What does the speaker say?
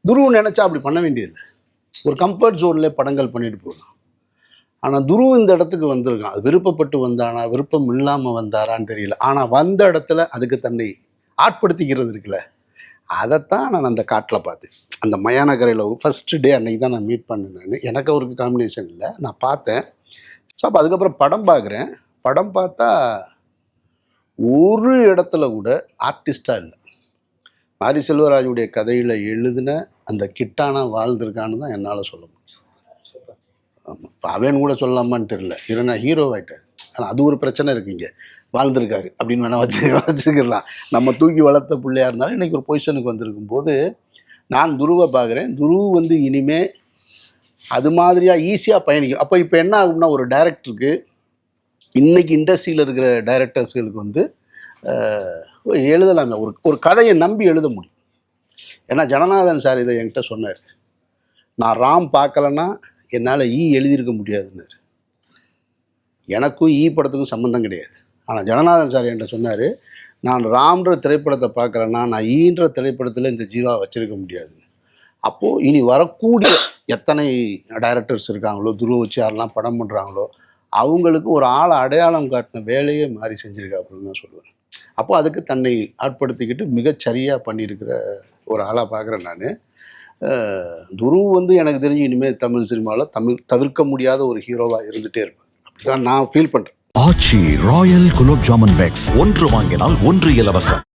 துருவ நினச்சா அப்படி பண்ண வேண்டியதில்லை. ஒரு கம்ஃபர்ட் ஜோன்லேயே படங்கள் பண்ணிட்டு போகலாம். ஆனால் துருவ இந்த இடத்துக்கு வந்திருக்கான். அது விருப்பப்பட்டு வந்தானா, விருப்பம் இல்லாமல் வந்தாரான்னு தெரியல. ஆனால் வந்த இடத்துல அதுக்கு தன்னை ஆட்படுத்திக்கிறது இருக்குல்ல, அதைத்தான் நான் அந்த காட்டில் பார்த்தேன். அந்த மயானக்கரையில் ஃபஸ்ட்டு டே அன்னைக்கு தான் நான் மீட் பண்ணேன். நான் எனக்கு அவருக்கு காம்பினேஷன் இல்லை, நான் பார்த்தேன். ஸோ அப்போ அதுக்கப்புறம் படம் பார்க்குறேன். படம் பார்த்தா ஒரு இடத்துல கூட ஆர்டிஸ்டாக இல்லை. மாரி செல்வராஜுடைய கதையில் எழுதின அந்த கிட்டானா வாழ்ந்திருக்கான்னு தான் என்னால் சொல்ல முடியும். இப்போ அவன் கூட சொல்லலாமான்னு தெரியல, இல்லைன்னா ஹீரோ ஆகிட்டார். ஆனால் அது ஒரு பிரச்சனை இருக்குங்க, வாழ்ந்திருக்காரு அப்படின்னு வேணால் வச்சுக்கலாம். நம்ம தூக்கி வளர்த்த பிள்ளையாக இருந்தாலும் இன்றைக்கி ஒரு பொசிஷனுக்கு வந்திருக்கும் போது நான் துருவை பார்க்குறேன். துருவ இனிமே அது மாதிரியாக ஈஸியாக பயணிக்கும். அப்போ இப்போ என்ன ஆகும்னா, ஒரு டைரக்டருக்கு இன்றைக்கி இண்டஸ்ட்ரியில் இருக்கிற டைரக்டர்ஸ்களுக்கு எழுதலாங்க, ஒரு கதையை நம்பி எழுத முடியும். ஏன்னா ஜனநாதன் சார் இதை என்கிட்ட சொன்னார். நான் ராம் பார்க்கலன்னா என்னால் எழுதியிருக்க முடியாதுன்னாரு. எனக்கும் படத்துக்கும் சம்மந்தம் கிடையாது. ஆனால் ஜனநாதன் சார் என்கிட்ட சொன்னார், நான் ராம்ன்ற திரைப்படத்தை பார்க்கலன்னா நான் ஈன்ற திரைப்படத்தில் இந்த ஜீவா வச்சுருக்க முடியாதுன்னு. அப்போது இனி வரக்கூடிய எத்தனை டைரக்டர்ஸ் இருக்காங்களோ, துருவ வச்சு யாரெல்லாம் படம் பண்ணுறாங்களோ, அவங்களுக்கு ஒரு ஆளை அடையாளம் காட்டின வேலையே மாறி செஞ்சுருக்கா அப்படின்னு நான் சொல்லுவேன். அப்போ அதுக்கு தன்னை ஆட்படுத்திக்கிட்டு மிகச்சரியாக பண்ணியிருக்கிற ஒரு ஆளாக பார்க்குறேன் நான். துருவ எனக்கு தெரிஞ்சு இனிமேல் தமிழ் சினிமாவில் தவிர்க்க முடியாத ஒரு ஹீரோவாக இருந்துகிட்டே இருப்பேன். அப்படி தான் நான் ஃபீல் பண்ணுறேன். ஆச்சி ராயல் குலோப் ஜாமுன் பேக்ஸ் 1 வாங்கினால் 1 இலவசம்.